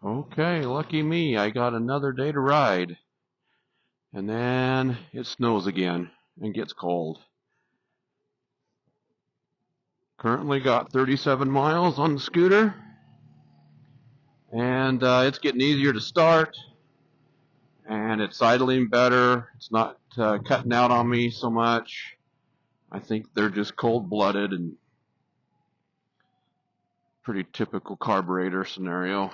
Okay, lucky me, I got another day to ride. And then it snows again and gets cold. Currently got 37 miles on the scooter. And it's getting easier to start. And it's idling better. It's not cutting out on me so much. I think they're just cold-blooded and pretty typical carburetor scenario.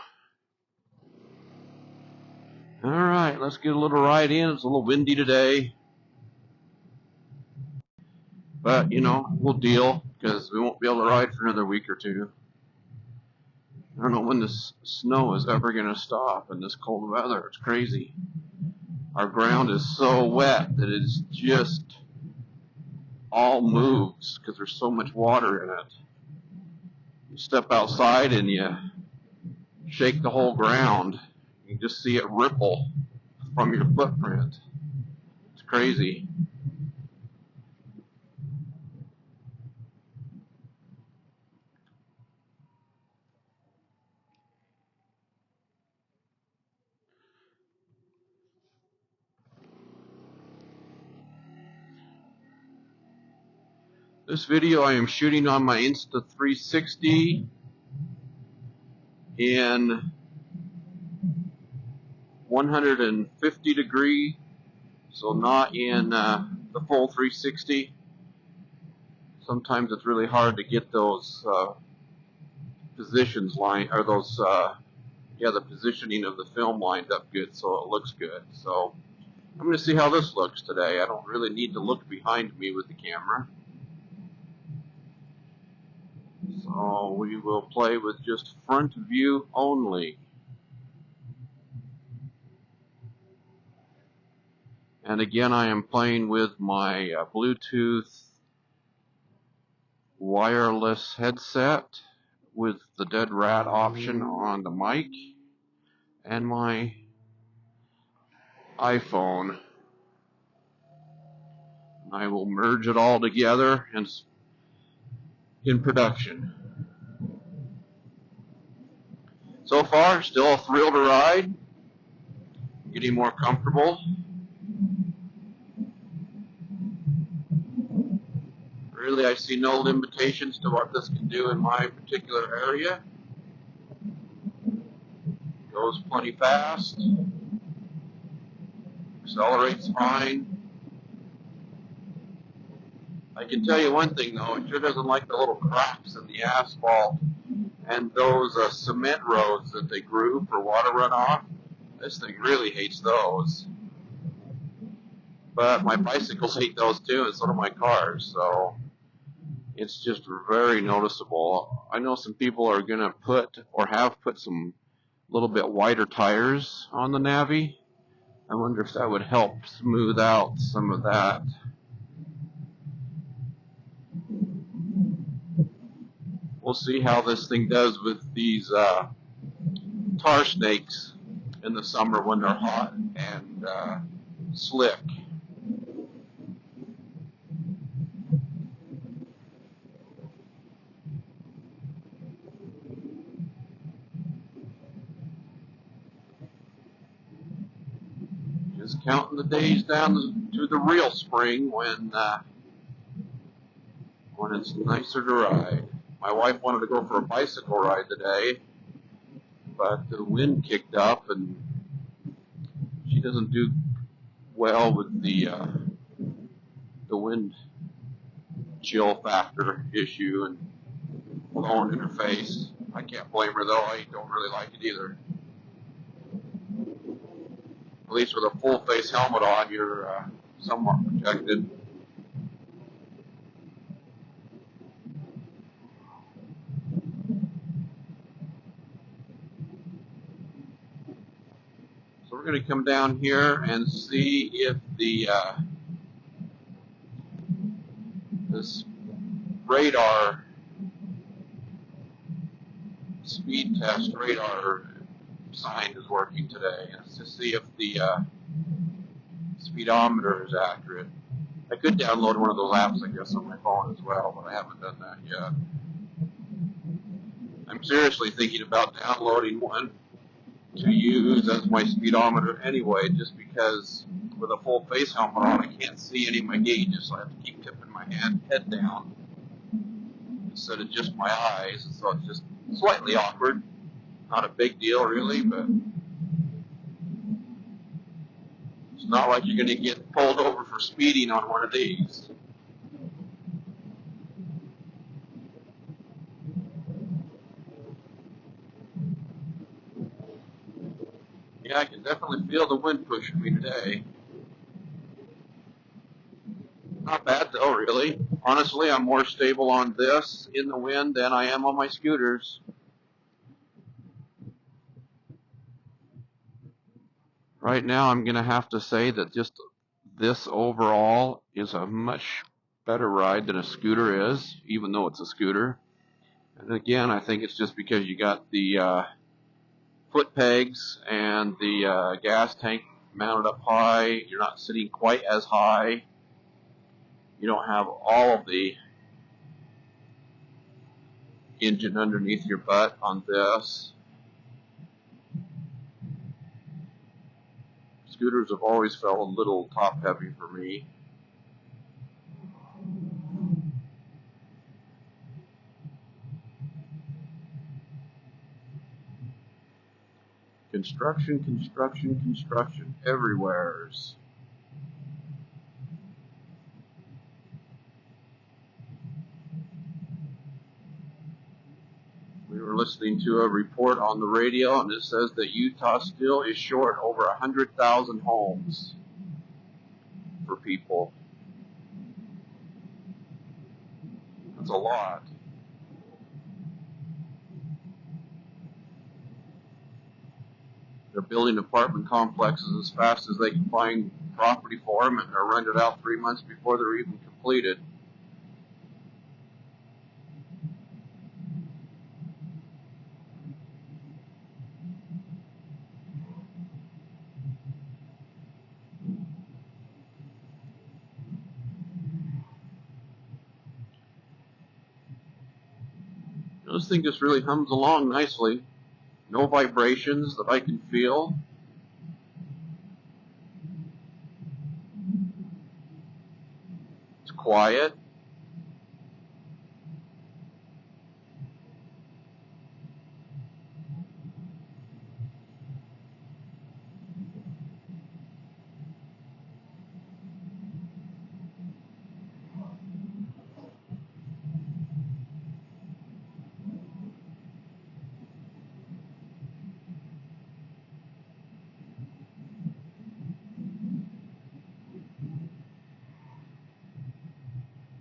Alright, let's get a little ride in. It's a little windy today. But, you know, we'll deal because we won't be able to ride for another week or two. I don't know when this snow is ever going to stop in this cold weather. It's crazy. Our ground is so wet that it's just all moves because there's so much water in it. You step outside and you shake the whole ground. You can just see it ripple from your footprint. It's crazy. This video I am shooting on my Insta360 in 150 degree, so not in the full 360. Sometimes it's really hard to get those positions line, or those the positioning of the film lined up good so it looks good. So I'm going to see how this looks today. I don't really need to look behind me with the camera. So we will play with just front view only. And again, I am playing with my Bluetooth wireless headset with the dead rat option on the mic and my iPhone. I will merge it all together and in production. So far, still a thrill to ride. Getting more comfortable. Really, I see no limitations to what this can do in my particular area. Goes plenty fast. Accelerates fine. I can tell you one thing though, it sure doesn't like the little cracks in the asphalt and those cement roads that they grew for water runoff. This thing really hates those. But my bicycles hate those too, and so do my cars, so it's just very noticeable. I know some people are going to put, or have put, some little bit wider tires on the Navi. I wonder if that would help smooth out some of that. We'll see how this thing does with these tar snakes in the summer when they're hot and slick. Just counting the days down to the real spring when it's nicer to ride. My wife wanted to go for a bicycle ride today, but the wind kicked up and she doesn't do well with the wind chill factor issue and blowing in her face. I can't blame her though, I don't really like it either. At least with a full face helmet on, you're somewhat protected. So we're going to come down here and see if the this radar speed test radar sign is working today. It's to see if the speedometer is accurate. I could download one of those apps, I guess, on my phone as well, but I haven't done that yet. I'm seriously thinking about downloading one to use as my speedometer anyway, just because with a full face helmet on, I can't see any of my gauges, so I have to keep tipping my head down instead of just my eyes, so it's just slightly awkward. Not a big deal really, but it's not like you're going to get pulled over for speeding on one of these. Yeah, I can definitely feel the wind pushing me today. Not bad though, really. Honestly, I'm more stable on this in the wind than I am on my scooters. Right now, I'm going to have to say that just this overall is a much better ride than a scooter is, even though it's a scooter. And again, I think it's just because you got the foot pegs and the gas tank mounted up high. You're not sitting quite as high. You don't have all of the engine underneath your butt on this. Scooters have always felt a little top heavy for me. Construction, construction, construction everywheres. We were listening to a report on the radio, and it says that Utah still is short over 100,000 homes for people. That's a lot. They're building apartment complexes as fast as they can find property for them, and they're rented out 3 months before they're even completed. This thing just really hums along nicely. No vibrations that I can feel. It's quiet.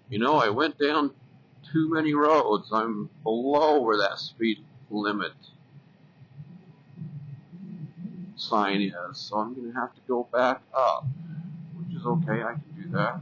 You know, I went down too many roads. I'm below where that speed limit sign is, so I'm going to have to go back up, which is okay. I can do that.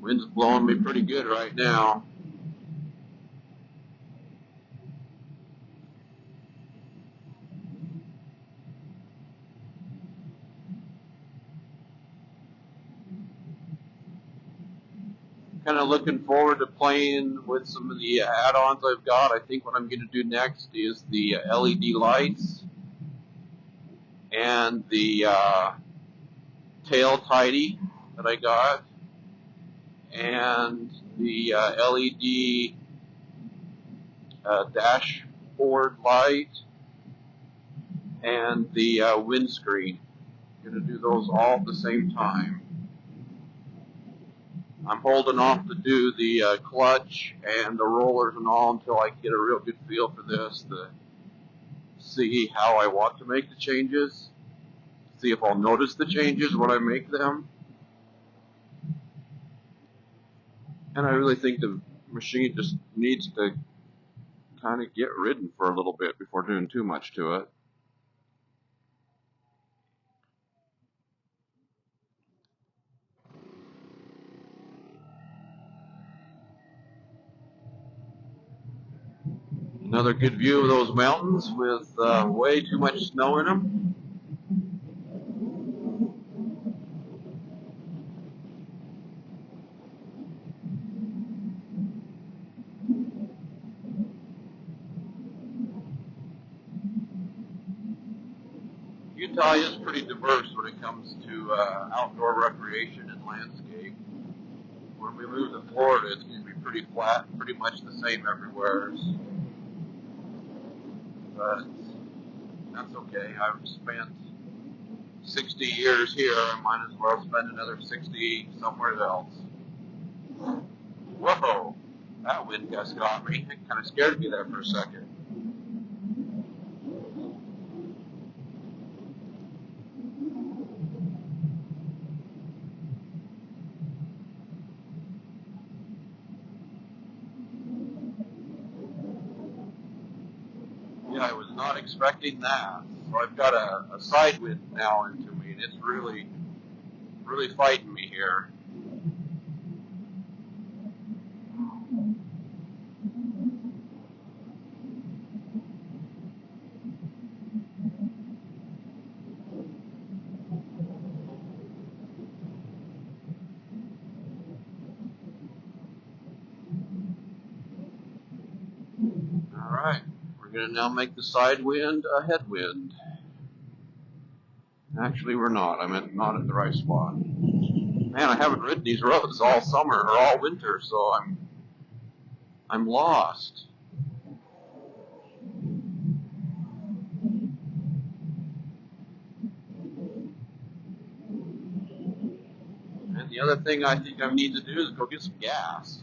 Wind's blowing me pretty good right now. Kind of looking forward to playing with some of the add-ons I've got. I think what I'm going to do next is the LED lights and the tail tidy that I got, and the LED dashboard light, and the windscreen. I'm going to do those all at the same time. I'm holding off to do the clutch and the rollers and all until I get a real good feel for this, to see how I want to make the changes, see if I'll notice the changes when I make them. And I really think the machine just needs to kind of get ridden for a little bit before doing too much to it. Another good view of those mountains with way too much snow in them. Utah is pretty diverse when it comes to outdoor recreation and landscape. When we move to Florida, it's going to be pretty flat, pretty much the same everywhere. But that's okay. I've spent 60 years here. I might as well spend another 60 somewhere else. Whoa! That wind gust got me. It kind of scared me there for a second. Yeah, I was not expecting that. So I've got a side wind now into me, and it's really fighting me here. All right, we're going to now make the side wind a headwind. Actually, we're not. I'm not at the right spot. Man, I haven't ridden these roads all summer or all winter, so I'm lost. And the other thing I think I need to do is go get some gas.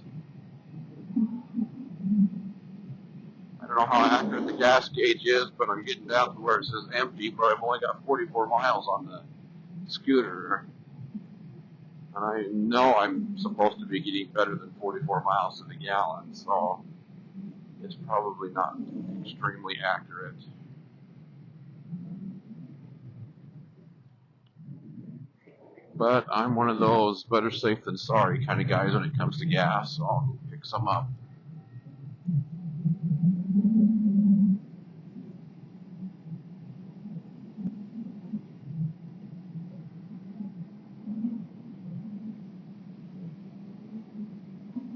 I don't know how accurate the gas gauge is, but I'm getting down to where it says empty, but I've only got 44 miles on the scooter. And I know I'm supposed to be getting better than 44 miles to the gallon, so it's probably not extremely accurate. But I'm one of those better safe than sorry kind of guys when it comes to gas, so I'll pick some up.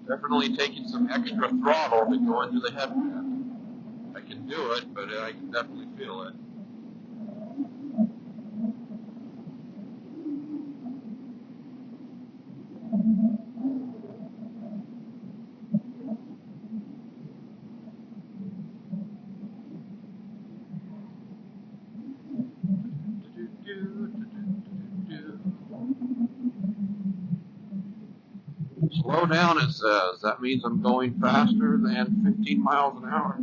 Definitely taking some extra throttle to go into the headwind. I can do it, but I can definitely feel it. Slow down, it says. That means I'm going faster than 15 miles an hour.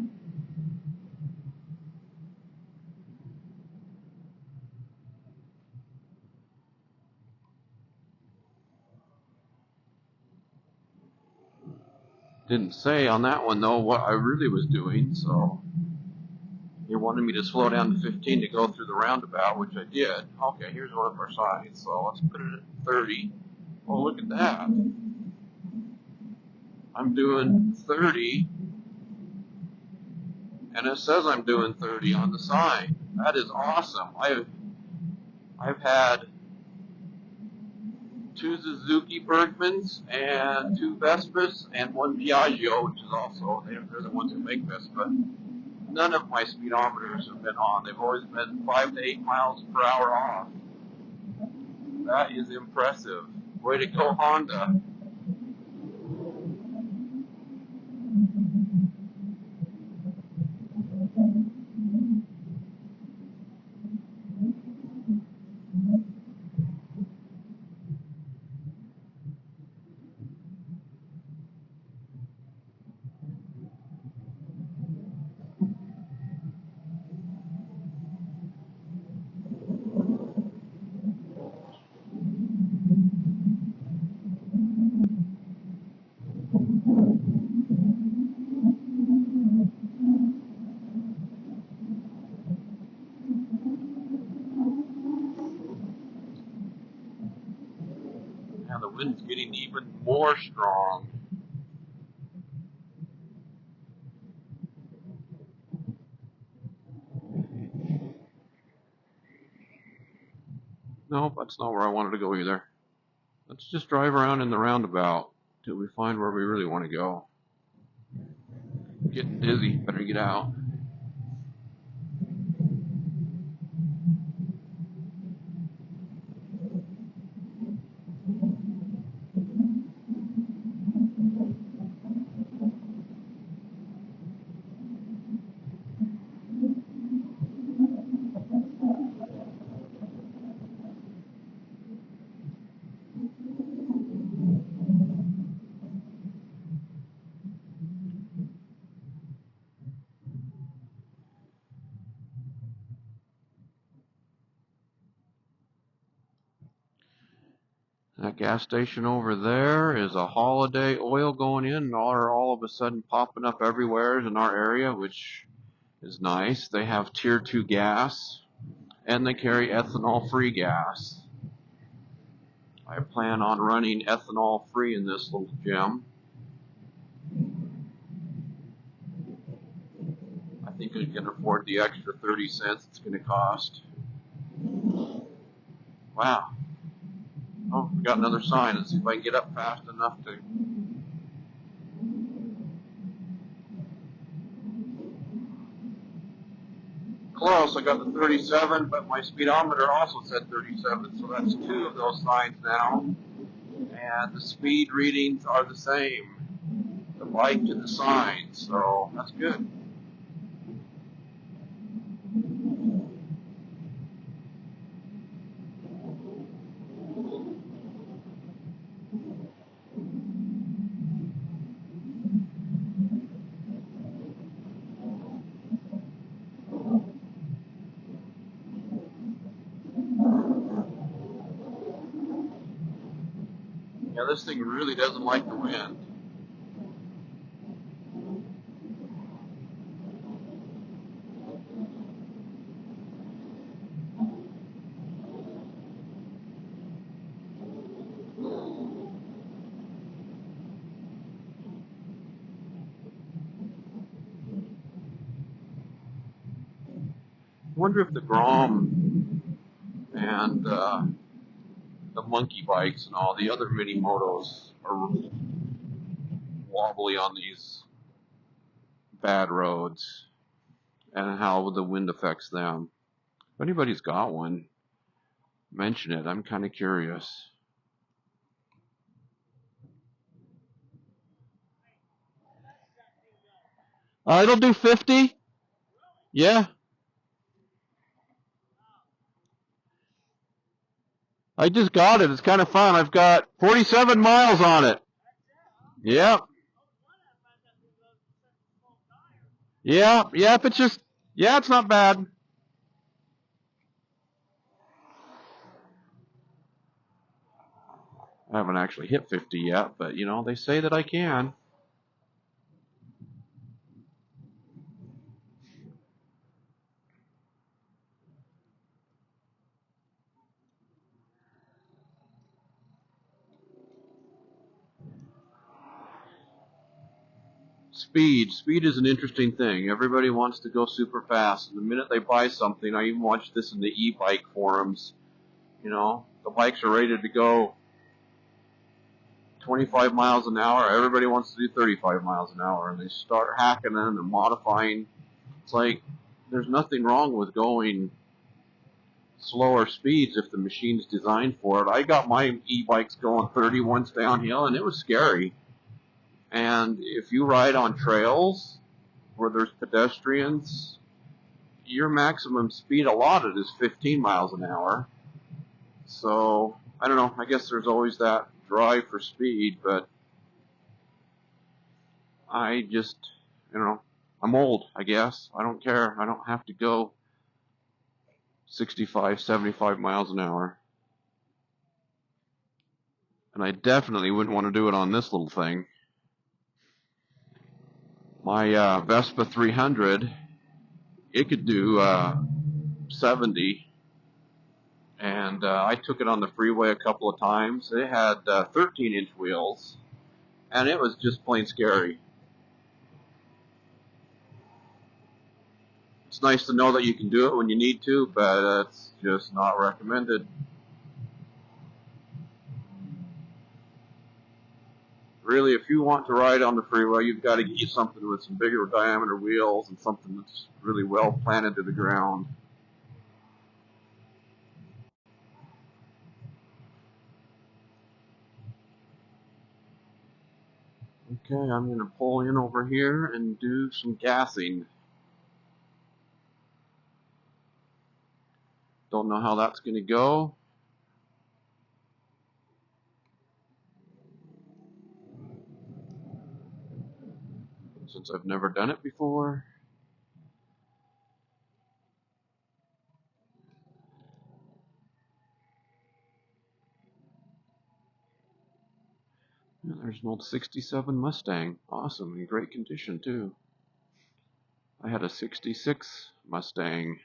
Didn't say on that one, though, what I really was doing, so he wanted me to slow down to 15 to go through the roundabout, which I did. Okay, here's one of our signs, so let's put it at 30. Oh, look at that. I'm doing 30, and it says I'm doing 30 on the sign. That is awesome. I've had 2 Suzuki Bergmans and 2 Vespas and 1 Piaggio, which is also, they're the ones who make Vespa. None of my speedometers have been on. They've always been 5 to 8 miles per hour off. That is impressive. Way to go, Honda. Now the wind's getting even more strong. Nope, that's not where I wanted to go either. Let's just drive around in the roundabout till we find where we really want to go. Getting dizzy, better get out. That gas station over there is a Holiday oil going in, and all of a sudden popping up everywhere in our area, which is nice. They have tier 2 gas, and they carry ethanol-free gas. I plan on running ethanol-free in this little gem. I think I can afford the extra 30 cents it's going to cost. Wow. Oh, we got another sign. Let's see if I can get up fast enough to... Close. I got the 37, but my speedometer also said 37, so that's 2 of those signs now. And the speed readings are the same. The bike and the sign, so that's good. Yeah, this thing really doesn't like the wind. I wonder if the Grom and the monkey bikes and all the other mini motos are wobbly on these bad roads, and how the wind affects them. If anybody's got one, mention it. I'm kind of curious. It'll do 50. Yeah. I just got it. It's kind of fun. I've got 47 miles on it. Yep. Yeah. Yep. It's just, yeah, it's not bad. I haven't actually hit 50 yet, but you know, they say that I can. Speed is an interesting thing. Everybody wants to go super fast, and the minute they buy something, I even watch this in the e-bike forums, you know, the bikes are rated to go 25 miles an hour. Everybody wants to do 35 miles an hour, and they start hacking them and modifying. It's like, there's nothing wrong with going slower speeds if the machine's designed for it. I got my e-bikes going 30 once downhill, and it was scary. And if you ride on trails where there's pedestrians, your maximum speed allotted is 15 miles an hour. So, I don't know, I guess there's always that drive for speed, but I just, you know, I'm old, I guess. I don't care. I don't have to go 65, 75 miles an hour. And I definitely wouldn't want to do it on this little thing. My Vespa 300, it could do 70, and I took it on the freeway a couple of times. It had 13-inch wheels, and it was just plain scary. It's nice to know that you can do it when you need to, but it's just not recommended. really, if you want to ride on the freeway, you've got to get you something with some bigger diameter wheels and something that's really well planted to the ground. Okay, I'm going to pull in over here and do some gassing. Don't know how that's going to go. Since I've never done it before. Yeah, there's an old 67 Mustang. Awesome, in great condition too. I had a 66 Mustang.